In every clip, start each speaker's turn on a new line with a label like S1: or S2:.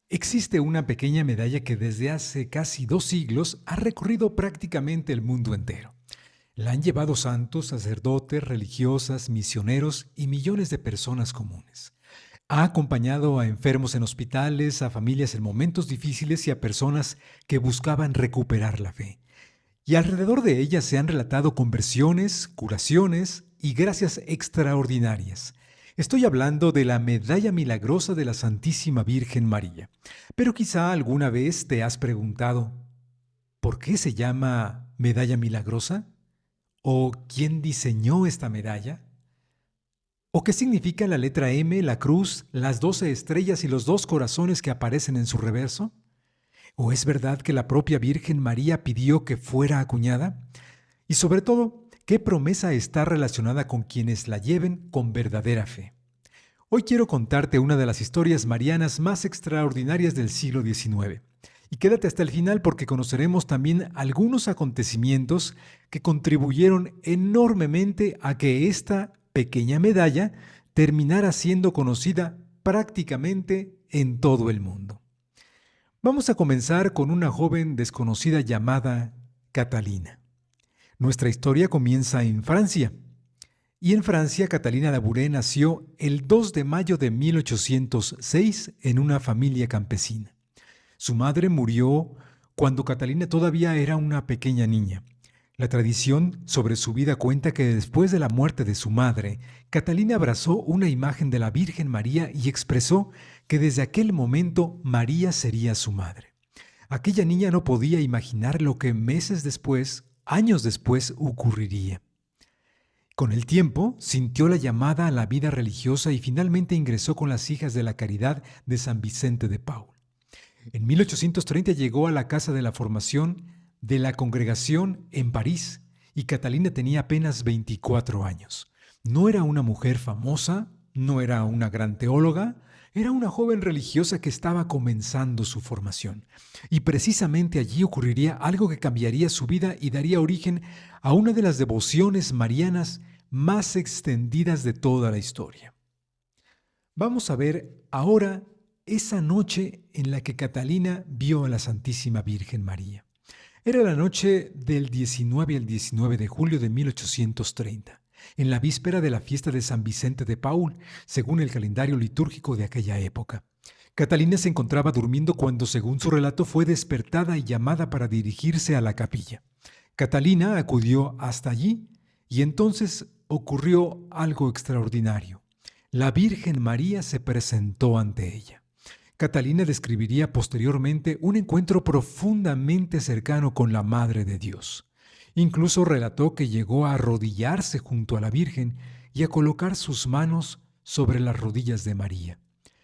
S1: Existe una pequeña medalla que desde hace casi 2 siglos ha recorrido prácticamente el mundo entero. La han llevado santos, sacerdotes, religiosas, misioneros y millones de personas comunes. Ha acompañado a enfermos en hospitales, a familias en momentos difíciles y a personas que buscaban recuperar la fe. Y alrededor de ella se han relatado conversiones, curaciones y gracias extraordinarias. Estoy hablando de la medalla milagrosa de la Santísima Virgen María. Pero quizá alguna vez te has preguntado, ¿por qué se llama medalla milagrosa? ¿O quién diseñó esta medalla? ¿O qué significa la letra M, la cruz, las 12 estrellas y los dos corazones que aparecen en su reverso? ¿O es verdad que la propia Virgen María pidió que fuera acuñada? Y sobre todo, ¿qué promesa está relacionada con quienes la lleven con verdadera fe? Hoy quiero contarte una de las historias marianas más extraordinarias del siglo XIX. Y quédate hasta el final porque conoceremos también algunos acontecimientos que contribuyeron enormemente a que esta pequeña medalla terminara siendo conocida prácticamente en todo el mundo. Vamos a comenzar con una joven desconocida llamada Catalina. Nuestra historia comienza en Francia. Y en Francia, Catalina Labouré nació el 2 de mayo de 1806 en una familia campesina. Su madre murió cuando Catalina todavía era una pequeña niña. La tradición sobre su vida cuenta que después de la muerte de su madre, Catalina abrazó una imagen de la Virgen María y expresó que desde aquel momento María sería su madre. Aquella niña no podía imaginar lo que meses después, años después, ocurriría. Con el tiempo, sintió la llamada a la vida religiosa y finalmente ingresó con las Hijas de la Caridad de San Vicente de Paul. En 1830 llegó a la Casa de la Formación de la Congregación en París y Catalina tenía apenas 24 años. No era una mujer famosa, no era una gran teóloga, era una joven religiosa que estaba comenzando su formación. Y precisamente allí ocurriría algo que cambiaría su vida y daría origen a una de las devociones marianas más extendidas de toda la historia. Vamos a ver ahora esa noche en la que Catalina vio a la Santísima Virgen María. Era la noche del 19 al 19 de julio de 1830, en la víspera de la fiesta de San Vicente de Paul, según el calendario litúrgico de aquella época. Catalina se encontraba durmiendo cuando, según su relato, fue despertada y llamada para dirigirse a la capilla. Catalina acudió hasta allí y entonces ocurrió algo extraordinario. La Virgen María se presentó ante ella. Catalina describiría posteriormente un encuentro profundamente cercano con la Madre de Dios. Incluso relató que llegó a arrodillarse junto a la Virgen y a colocar sus manos sobre las rodillas de María.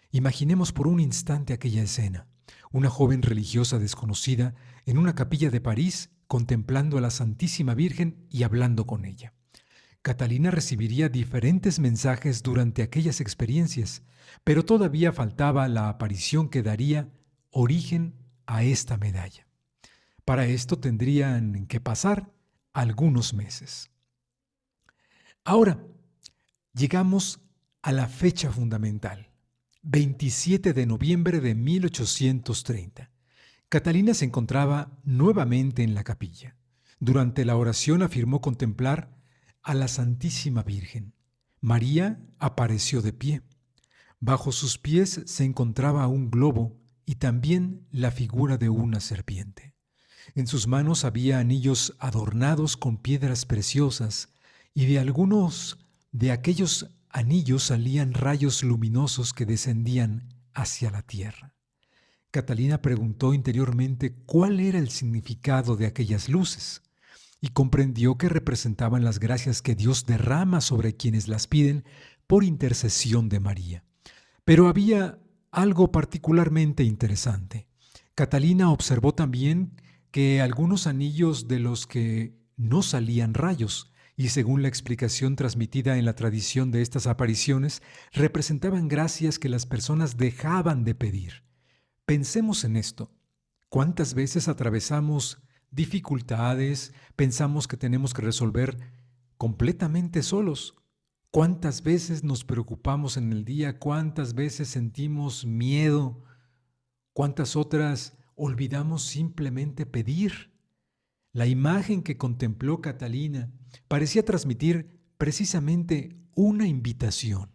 S1: Imaginemos por un instante aquella escena. Una joven religiosa desconocida en una capilla de París contemplando a la Santísima Virgen y hablando con ella. Catalina recibiría diferentes mensajes durante aquellas experiencias, pero todavía faltaba la aparición que daría origen a esta medalla. Para esto tendrían que pasar algunos meses. Ahora, llegamos a la fecha fundamental, 27 de noviembre de 1830. Catalina se encontraba nuevamente en la capilla. Durante la oración afirmó contemplar a la Santísima Virgen. María apareció de pie. Bajo sus pies se encontraba un globo y también la figura de una serpiente. En sus manos había anillos adornados con piedras preciosas y de algunos de aquellos anillos salían rayos luminosos que descendían hacia la tierra. Catalina preguntó interiormente cuál era el significado de aquellas luces y comprendió que representaban las gracias que Dios derrama sobre quienes las piden por intercesión de María. Pero había algo particularmente interesante. Catalina observó también que algunos anillos de los que no salían rayos, y según la explicación transmitida en la tradición de estas apariciones, representaban gracias que las personas dejaban de pedir. Pensemos en esto. ¿Cuántas veces atravesamos dificultades, pensamos que tenemos que resolver completamente solos? ¿Cuántas veces nos preocupamos en el día? ¿Cuántas veces sentimos miedo? ¿Cuántas otras olvidamos simplemente pedir? La imagen que contempló Catalina parecía transmitir precisamente una invitación.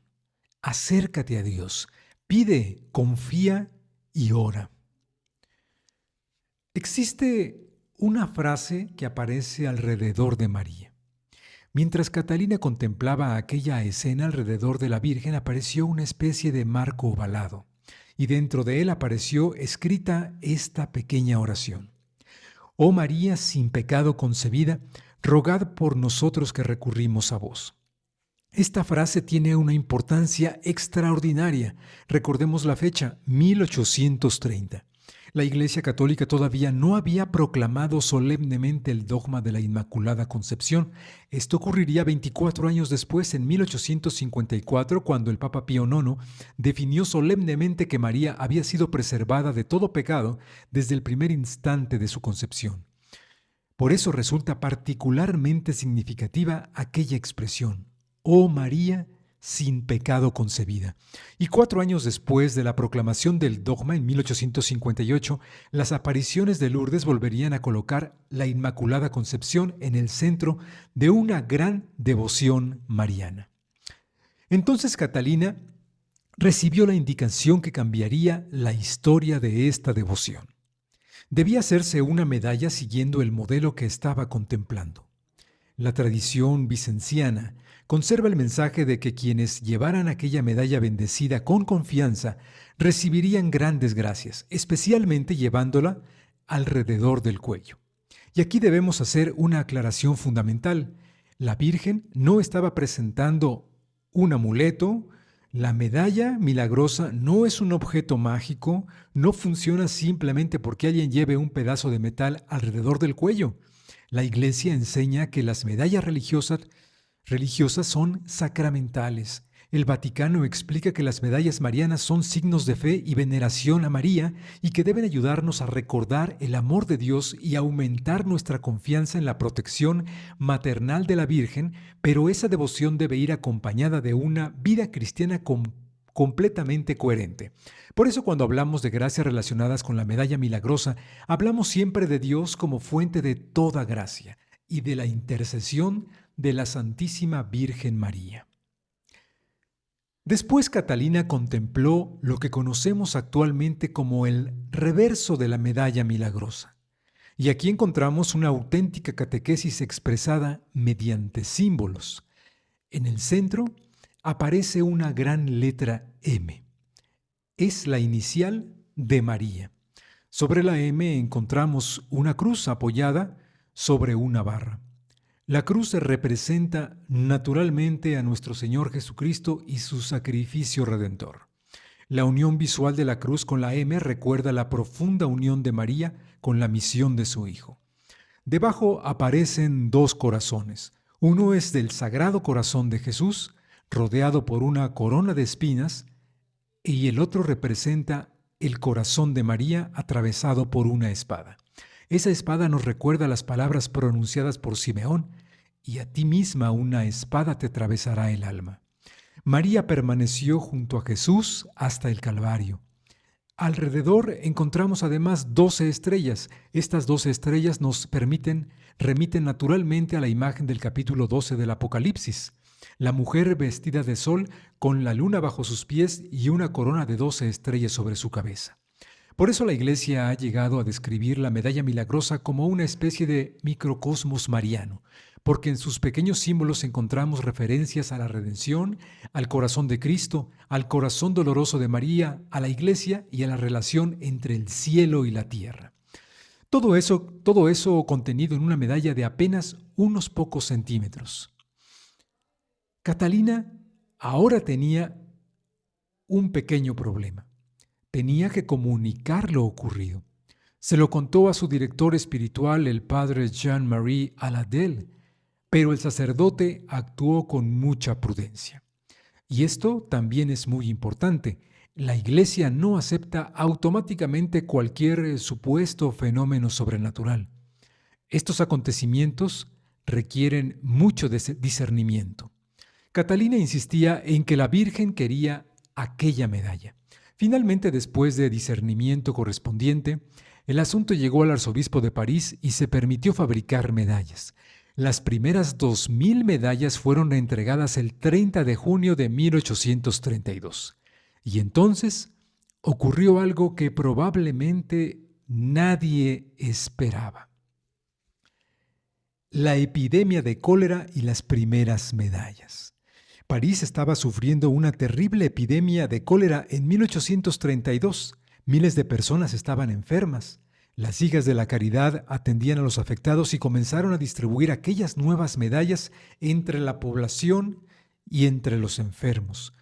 S1: Acércate a Dios, pide, confía y ora. Existe una frase que aparece alrededor de María. Mientras Catalina contemplaba aquella escena alrededor de la Virgen, apareció una especie de marco ovalado, y dentro de él apareció escrita esta pequeña oración. Oh María sin pecado concebida, rogad por nosotros que recurrimos a vos. Esta frase tiene una importancia extraordinaria. Recordemos la fecha, 1830. La Iglesia Católica todavía no había proclamado solemnemente el dogma de la Inmaculada Concepción. Esto ocurriría 24 años después, en 1854, cuando el Papa Pío IX definió solemnemente que María había sido preservada de todo pecado desde el primer instante de su concepción. Por eso resulta particularmente significativa aquella expresión, oh María sin pecado concebida. Y 4 años después de la proclamación del dogma, en 1858, las apariciones de Lourdes volverían a colocar la Inmaculada Concepción en el centro de una gran devoción mariana. Entonces Catalina recibió la indicación que cambiaría la historia de esta devoción. Debía hacerse una medalla siguiendo el modelo que estaba contemplando. La tradición vicenciana conserva el mensaje de que quienes llevaran aquella medalla bendecida con confianza recibirían grandes gracias, especialmente llevándola alrededor del cuello. Y aquí debemos hacer una aclaración fundamental. La Virgen no estaba presentando un amuleto. La medalla milagrosa no es un objeto mágico, no funciona simplemente porque alguien lleve un pedazo de metal alrededor del cuello. La Iglesia enseña que las medallas religiosas son sacramentales. El Vaticano explica que las medallas marianas son signos de fe y veneración a María y que deben ayudarnos a recordar el amor de Dios y aumentar nuestra confianza en la protección maternal de la Virgen, pero esa devoción debe ir acompañada de una vida cristiana completamente coherente. Por eso cuando hablamos de gracias relacionadas con la medalla milagrosa, hablamos siempre de Dios como fuente de toda gracia y de la intercesión de la Santísima Virgen María. Después Catalina contempló lo que conocemos actualmente como el reverso de la medalla milagrosa. Y aquí encontramos una auténtica catequesis expresada mediante símbolos. En el centro aparece una gran letra M. Es la inicial de María. Sobre la M encontramos una cruz apoyada sobre una barra. La cruz representa naturalmente a nuestro Señor Jesucristo y su sacrificio redentor. La unión visual de la cruz con la M recuerda la profunda unión de María con la misión de su Hijo. Debajo aparecen 2 corazones. Uno es del Sagrado Corazón de Jesús, rodeado por una corona de espinas, y el otro representa el corazón de María atravesado por una espada. Esa espada nos recuerda las palabras pronunciadas por Simeón: y a ti misma una espada te atravesará el alma. María permaneció junto a Jesús hasta el Calvario. Alrededor encontramos además 12 estrellas. Estas 12 estrellas nos remiten naturalmente a la imagen del capítulo 12 del Apocalipsis. La mujer vestida de sol con la luna bajo sus pies y una corona de 12 estrellas sobre su cabeza. Por eso la Iglesia ha llegado a describir la medalla milagrosa como una especie de microcosmos mariano, porque en sus pequeños símbolos encontramos referencias a la redención, al corazón de Cristo, al corazón doloroso de María, a la Iglesia y a la relación entre el cielo y la tierra. Todo eso contenido en una medalla de apenas unos pocos centímetros. Catalina ahora tenía un pequeño problema. Tenía que comunicar lo ocurrido. Se lo contó a su director espiritual, el padre Jean-Marie Aladel, pero el sacerdote actuó con mucha prudencia. Y esto también es muy importante. La Iglesia no acepta automáticamente cualquier supuesto fenómeno sobrenatural. Estos acontecimientos requieren mucho discernimiento. Catalina insistía en que la Virgen quería aquella medalla. Finalmente, después de discernimiento correspondiente, el asunto llegó al arzobispo de París y se permitió fabricar medallas. Las primeras 2000 medallas fueron entregadas el 30 de junio de 1832. Y entonces ocurrió algo que probablemente nadie esperaba: la epidemia de cólera y las primeras medallas. París estaba sufriendo una terrible epidemia de cólera en 1832. Miles de personas estaban enfermas. Las Ligas de la Caridad atendían a los afectados y comenzaron a distribuir aquellas nuevas medallas entre la población y entre los enfermos.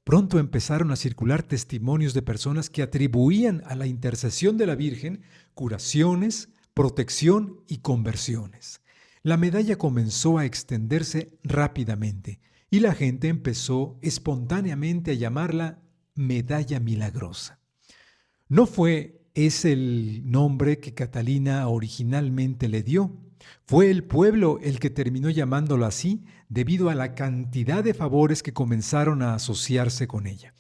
S1: Pronto empezaron a circular testimonios de personas que atribuían a la intercesión de la Virgen curaciones, protección y conversiones. La medalla comenzó a extenderse rápidamente y la gente empezó espontáneamente a llamarla medalla milagrosa. No fue ese el nombre que Catalina originalmente le dio. Fue el pueblo el que terminó llamándolo así debido a la cantidad de favores que comenzaron a asociarse con ella.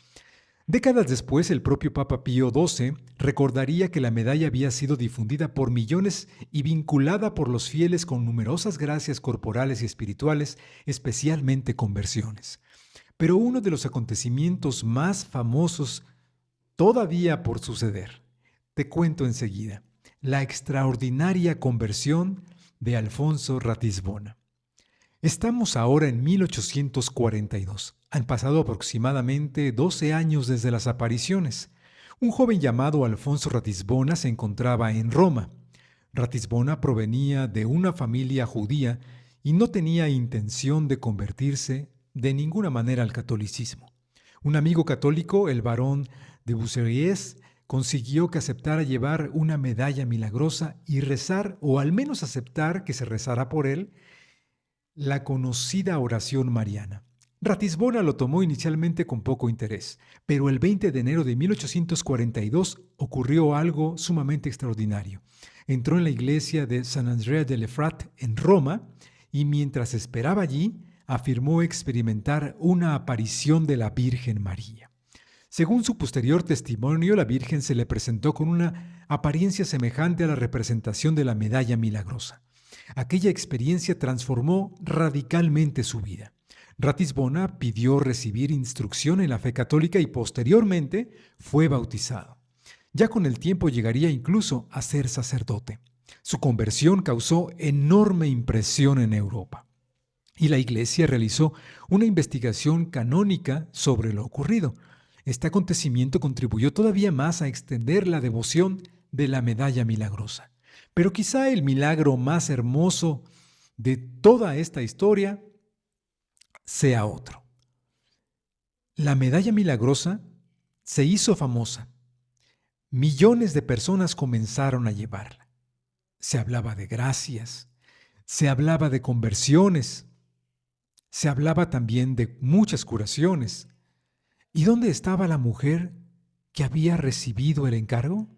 S1: Décadas después, el propio Papa Pío XII recordaría que la medalla había sido difundida por millones y vinculada por los fieles con numerosas gracias corporales y espirituales, especialmente conversiones. Pero uno de los acontecimientos más famosos todavía por suceder, te cuento enseguida: la extraordinaria conversión de Alfonso Ratisbona. Estamos ahora en 1842. Han pasado aproximadamente 12 años desde las apariciones. Un joven llamado Alfonso Ratisbona se encontraba en Roma. Ratisbona provenía de una familia judía y no tenía intención de convertirse de ninguna manera al catolicismo. Un amigo católico, el barón de Busseriez, consiguió que aceptara llevar una medalla milagrosa y rezar, o al menos aceptar que se rezara por él, la conocida oración mariana. Ratisbona lo tomó inicialmente con poco interés, pero el 20 de enero de 1842 ocurrió algo sumamente extraordinario. Entró en la iglesia de San Andrea de Lefrat en Roma y mientras esperaba allí, afirmó experimentar una aparición de la Virgen María. Según su posterior testimonio, la Virgen se le presentó con una apariencia semejante a la representación de la medalla milagrosa. Aquella experiencia transformó radicalmente su vida. Ratisbona pidió recibir instrucción en la fe católica y posteriormente fue bautizado. Ya con el tiempo llegaría incluso a ser sacerdote. Su conversión causó enorme impresión en Europa y la Iglesia realizó una investigación canónica sobre lo ocurrido. Este acontecimiento contribuyó todavía más a extender la devoción de la medalla milagrosa. Pero quizá el milagro más hermoso de toda esta historia sea otro. La medalla milagrosa se hizo famosa. Millones de personas comenzaron a llevarla. Se hablaba de gracias, se hablaba de conversiones, se hablaba también de muchas curaciones. ¿Y dónde estaba la mujer que había recibido el encargo?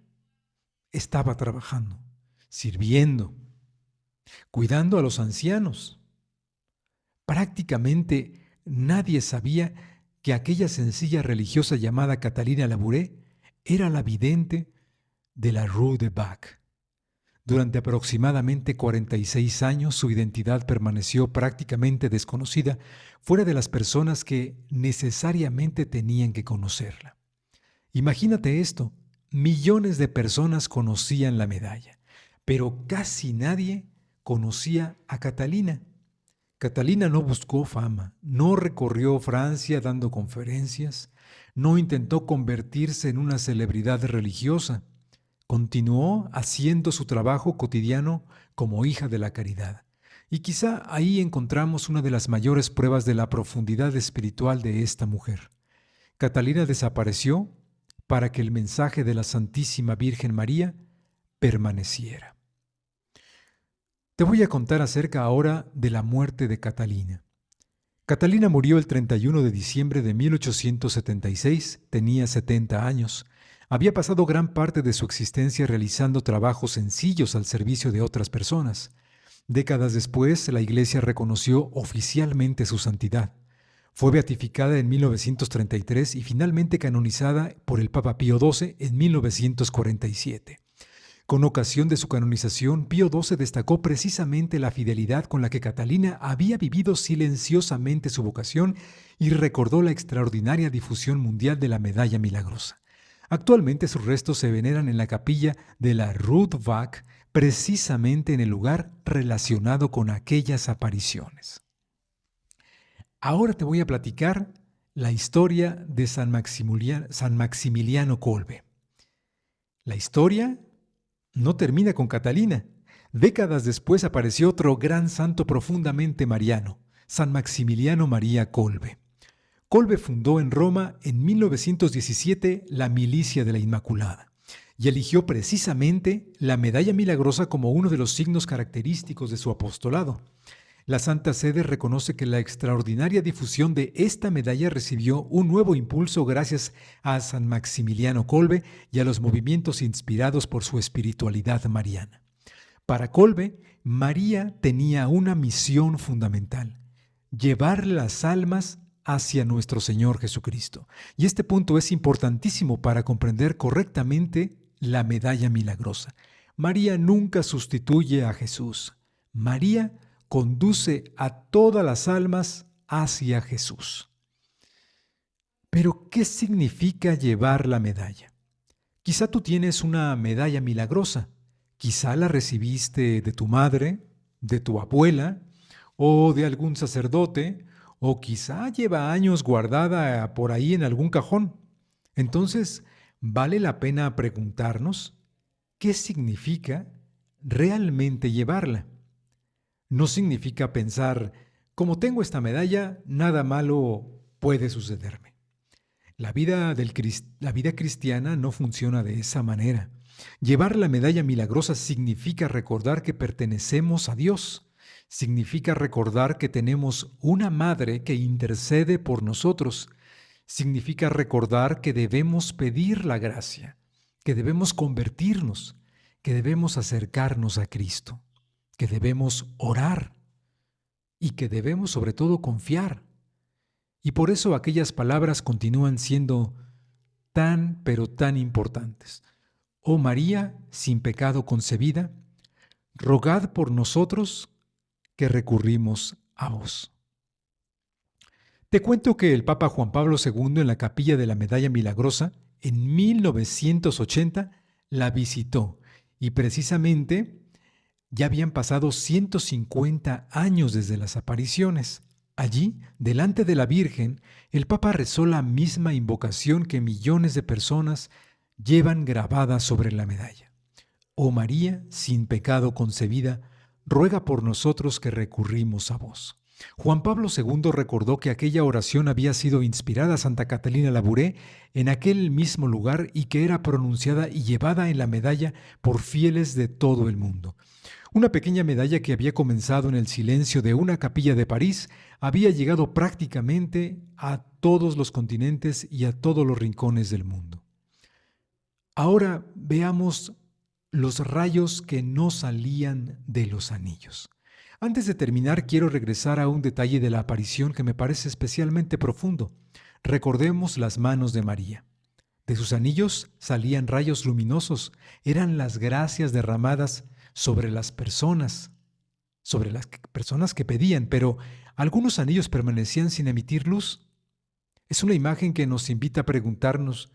S1: Estaba trabajando, sirviendo, cuidando a los ancianos. Prácticamente nadie sabía que aquella sencilla religiosa llamada Catalina Labouré era la vidente de la Rue de Bac. Durante aproximadamente 46 años su identidad permaneció prácticamente desconocida fuera de las personas que necesariamente tenían que conocerla. Imagínate esto: millones de personas conocían la medalla, pero casi nadie conocía a Catalina. Catalina no buscó fama, no recorrió Francia dando conferencias, no intentó convertirse en una celebridad religiosa. Continuó haciendo su trabajo cotidiano como hija de la caridad. Y quizá ahí encontramos una de las mayores pruebas de la profundidad espiritual de esta mujer. Catalina desapareció para que el mensaje de la Santísima Virgen María permaneciera. Te voy a contar acerca ahora de la muerte de Catalina. Catalina murió el 31 de diciembre de 1876, tenía 70 años. Había pasado gran parte de su existencia realizando trabajos sencillos al servicio de otras personas. Décadas después, la Iglesia reconoció oficialmente su santidad. Fue beatificada en 1933 y finalmente canonizada por el Papa Pío XII en 1947. Con ocasión de su canonización, Pío XII destacó precisamente la fidelidad con la que Catalina había vivido silenciosamente su vocación y recordó la extraordinaria difusión mundial de la medalla milagrosa. Actualmente sus restos se veneran en la capilla de la Rue Vac, precisamente en el lugar relacionado con aquellas apariciones. Ahora te voy a platicar la historia de San Maximiliano Kolbe. La historia no termina con Catalina. Décadas después apareció otro gran santo profundamente mariano, San Maximiliano María Kolbe. Kolbe fundó en Roma en 1917 la Milicia de la Inmaculada y eligió precisamente la medalla milagrosa como uno de los signos característicos de su apostolado. La Santa Sede reconoce que la extraordinaria difusión de esta medalla recibió un nuevo impulso gracias a San Maximiliano Kolbe y a los movimientos inspirados por su espiritualidad mariana. Para Kolbe, María tenía una misión fundamental: llevar las almas hacia nuestro Señor Jesucristo. Y este punto es importantísimo para comprender correctamente la medalla milagrosa. María nunca sustituye a Jesús. María conduce a todas las almas hacia Jesús. Pero, ¿qué significa llevar la medalla? Quizá tú tienes una medalla milagrosa. Quizá la recibiste de tu madre, de tu abuela o de algún sacerdote, o quizá lleva años guardada por ahí en algún cajón. Entonces, vale la pena preguntarnos qué significa realmente llevarla. No significa pensar, como tengo esta medalla, nada malo puede sucederme. La vida cristiana no funciona de esa manera. Llevar la medalla milagrosa significa recordar que pertenecemos a Dios. Significa recordar que tenemos una madre que intercede por nosotros. Significa recordar que debemos pedir la gracia, que debemos convertirnos, que debemos acercarnos a Cristo, que debemos orar y que debemos sobre todo confiar. Y por eso aquellas palabras continúan siendo tan, pero tan importantes. Oh María, sin pecado concebida, rogad por nosotros que recurrimos a vos. Te cuento que el Papa Juan Pablo II en la capilla de la Medalla Milagrosa en 1980 la visitó y precisamente ya habían pasado 150 años desde las apariciones. Allí, delante de la Virgen, el Papa rezó la misma invocación que millones de personas llevan grabada sobre la medalla. Oh María, sin pecado concebida, ruega por nosotros que recurrimos a vos. Juan Pablo II recordó que aquella oración había sido inspirada a Santa Catalina Labouré en aquel mismo lugar y que era pronunciada y llevada en la medalla por fieles de todo el mundo. Una pequeña medalla que había comenzado en el silencio de una capilla de París había llegado prácticamente a todos los continentes y a todos los rincones del mundo. Ahora veamos los rayos que no salían de los anillos. Antes de terminar, quiero regresar a un detalle de la aparición que me parece especialmente profundo. Recordemos las manos de María. De sus anillos salían rayos luminosos, eran las gracias derramadas sobre las personas que pedían, pero algunos anillos permanecían sin emitir luz. Es una imagen que nos invita a preguntarnos,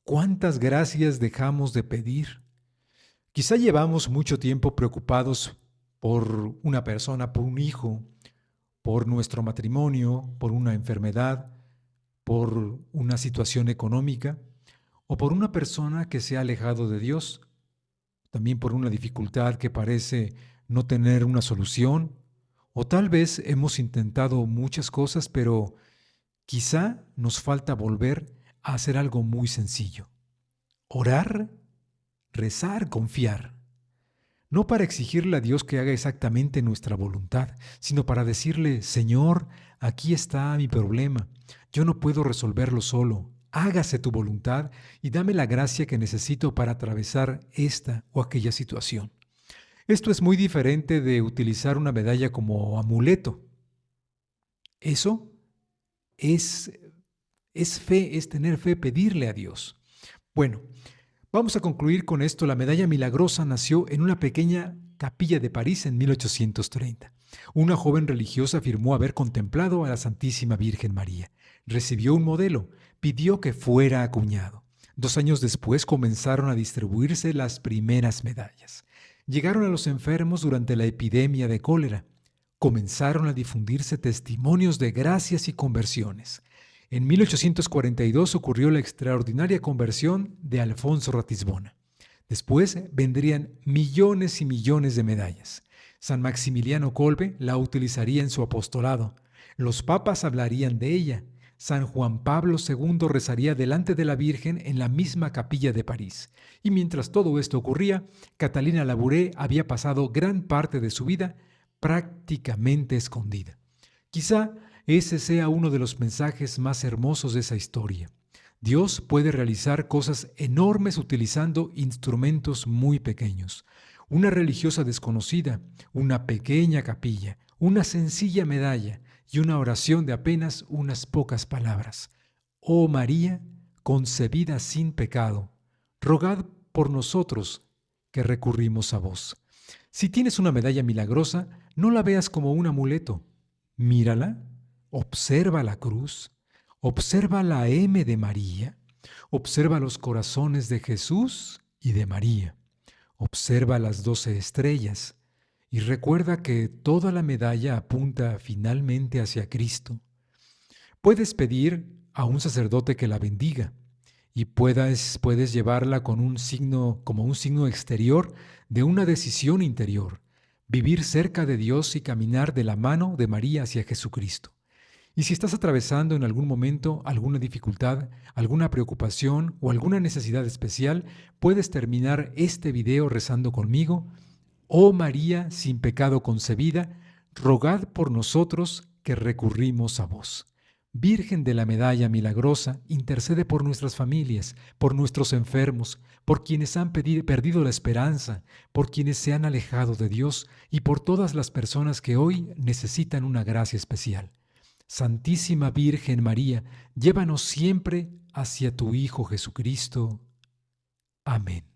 S1: ¿cuántas gracias dejamos de pedir? Quizá llevamos mucho tiempo preocupados por una persona, por un hijo, por nuestro matrimonio, por una enfermedad, por una situación económica o por una persona que se ha alejado de Dios, también por una dificultad que parece no tener una solución, o tal vez hemos intentado muchas cosas, pero quizá nos falta volver a hacer algo muy sencillo: orar, rezar, confiar. No para exigirle a Dios que haga exactamente nuestra voluntad, sino para decirle, Señor, aquí está mi problema, yo no puedo resolverlo solo, hágase tu voluntad y dame la gracia que necesito para atravesar esta o aquella situación. Esto es muy diferente de utilizar una medalla como amuleto. Eso es fe, es tener fe, pedirle a Dios. Bueno, vamos a concluir con esto. La medalla milagrosa nació en una pequeña capilla de París en 1830. Una joven religiosa afirmó haber contemplado a la Santísima Virgen María. Recibió un modelo, pidió que fuera acuñado. 2 años después comenzaron a distribuirse las primeras medallas. Llegaron a los enfermos durante la epidemia de cólera. Comenzaron a difundirse testimonios de gracias y conversiones. En 1842 ocurrió la extraordinaria conversión de Alfonso Ratisbona. Después vendrían millones y millones de medallas. San Maximiliano Kolbe la utilizaría en su apostolado. Los papas hablarían de ella. San Juan Pablo II rezaría delante de la Virgen en la misma capilla de París. Y mientras todo esto ocurría, Catalina Labouré había pasado gran parte de su vida prácticamente escondida. Quizá ese sea uno de los mensajes más hermosos de esa historia. Dios puede realizar cosas enormes utilizando instrumentos muy pequeños. Una religiosa desconocida, una pequeña capilla, una sencilla medalla y una oración de apenas unas pocas palabras. Oh María, concebida sin pecado, rogad por nosotros que recurrimos a vos. Si tienes una medalla milagrosa, no la veas como un amuleto. Mírala, observa la cruz, observa la M de María, observa los corazones de Jesús y de María, observa las 12 estrellas y recuerda que toda la medalla apunta finalmente hacia Cristo. Puedes pedir a un sacerdote que la bendiga y puedes llevarla con un signo, como un signo exterior de una decisión interior, vivir cerca de Dios y caminar de la mano de María hacia Jesucristo. Y si estás atravesando en algún momento alguna dificultad, alguna preocupación o alguna necesidad especial, puedes terminar este video rezando conmigo. Oh María, sin pecado concebida, rogad por nosotros que recurrimos a vos. Virgen de la medalla milagrosa, intercede por nuestras familias, por nuestros enfermos, por quienes han perdido la esperanza, por quienes se han alejado de Dios y por todas las personas que hoy necesitan una gracia especial. Santísima Virgen María, llévanos siempre hacia tu Hijo Jesucristo. Amén.